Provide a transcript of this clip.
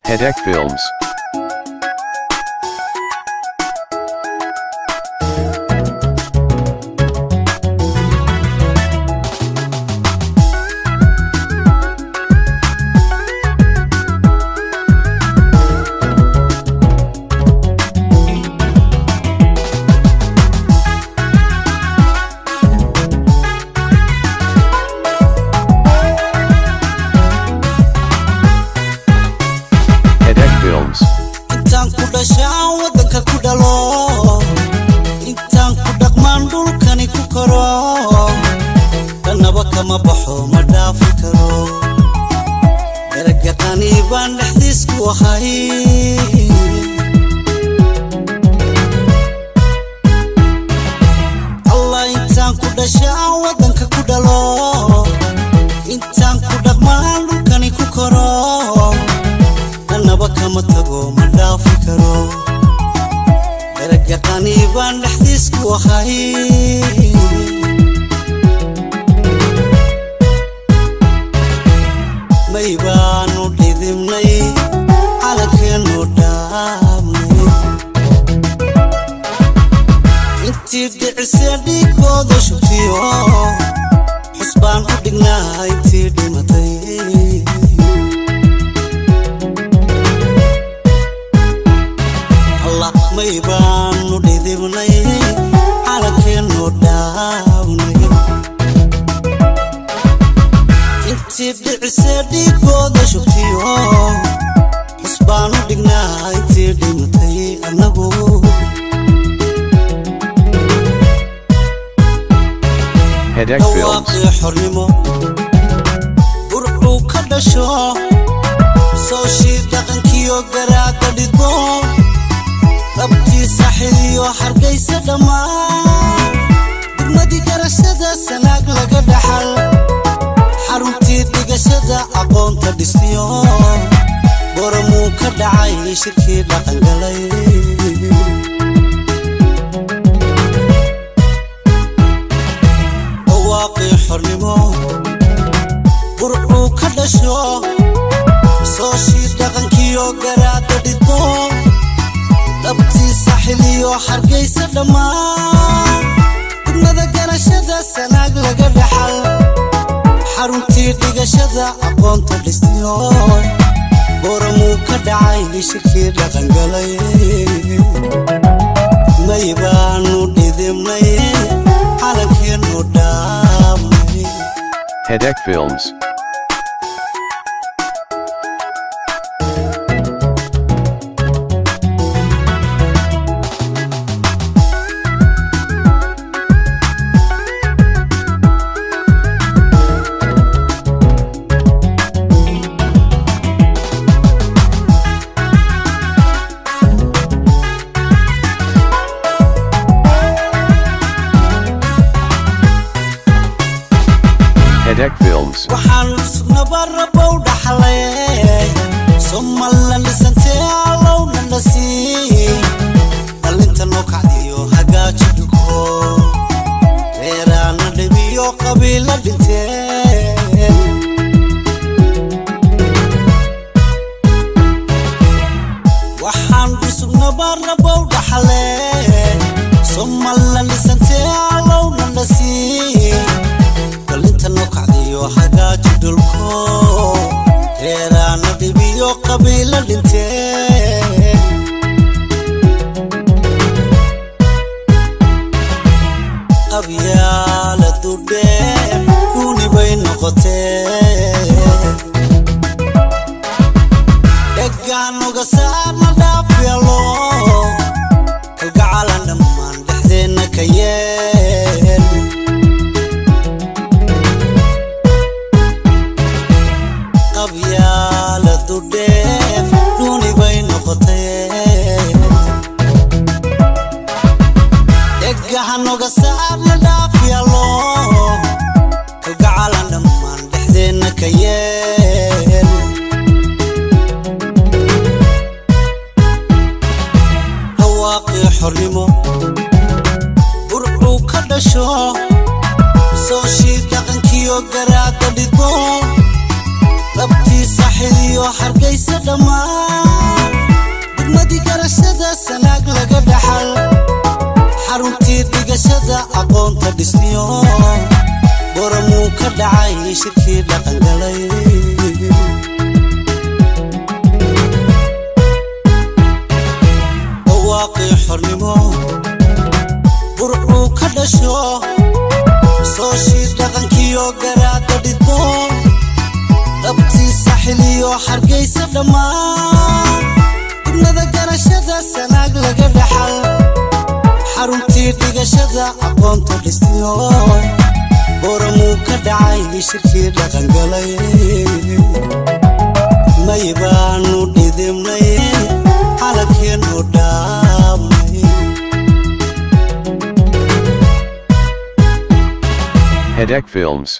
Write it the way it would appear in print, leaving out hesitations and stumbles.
Heesta Films. Intaan ku dhashaan wadanka ku dhalo intaan ku dhaqmaan dhulkani ku koro dhanaba kama baxo ma dhaafi karo erga qani baan dhexdiis ku ahay Allah intaan ku dhashaan wadanka ku dhalo intaan ku dhaqmaan dhulkani ku koro kama tago ma dhaafi karo erga qani baan dhexdiis ku ahay may baanu dhidibnay calankeenu dhaabnay intii dhicisee dhiigooda shubtiyo xusbaan u dhignaa intii dhimatay may baanu dhidibnay calankeenu dhaabnay intii dhicisee dhiigooda shubtiyo xusbaan u dhignaa intii dhimatay annagu dhawaaqii xornimo burcuu ka dhasho soo shii dhaqankiyo garaadda dhidbo abtii saxiliyo hargeysa dhammaan degmadii garashada sanaag laga dhaxal xaruntii dhigashada aqoonta dhistiyo boramuu ka dhacay shirkii dhaqangalay dhawaaqii xornimo burcuu ka dhasho soo shii dhaqankiyo garaadda dhidbo abtii saxiliyo hargeysa dhammaan degmada garashada sanaag laga dhaxal xaruntii dhigashada aqoonta dhistiyo boramuu ka dhacay shirkii dhaqangalay may baanu dhidibnay calankeenu dhaabnay Heesta Films. Heesta Films. waxaan nabarabo dhaxlay somalla lisantee alowna la sii dhalinta noo kacdiyo hagaaji dhulko reeraana dhibiyo qabiila dhintee waxaan cusub nabarabo dhaxlay somalla lisantee alowna la sii dhalinta noo kacdiyo hagaaji dhulko reeraana dhibiyo qabiila dhintee qabyaaladu dheer duuni bay noqotee dheggaan uga saarna dhaafyalo kalgacalan dhammaan dhexdeenna ka yeel qabyaaladu dheer duuni bay noqotee dheggahan uga saarna dhaafyalo kalgacalan dhammaan dhexdeenna ka yeel dhawaaqii xornimo burcuu ka dhasho soo shii dhaqankiyo garaadda dhidbo abtii saxiliyo hargeysa dhammaan dhistiyo boramuu ka dhacay shirkii dhaqangalay waaqi xornimo burcuu ka dhasho soo shii dhaqankiyo garaada dhidbo dhabtii saxiliyo hargeysa dhammaan dibnada garashada sanaag laga dhaxal xaruntii dhigashada aqoonta dhistiyo boramuu ka dhacay shirkii dhaqangalay may baanu dhidibnay xalakeennu dhaamay Headache Films.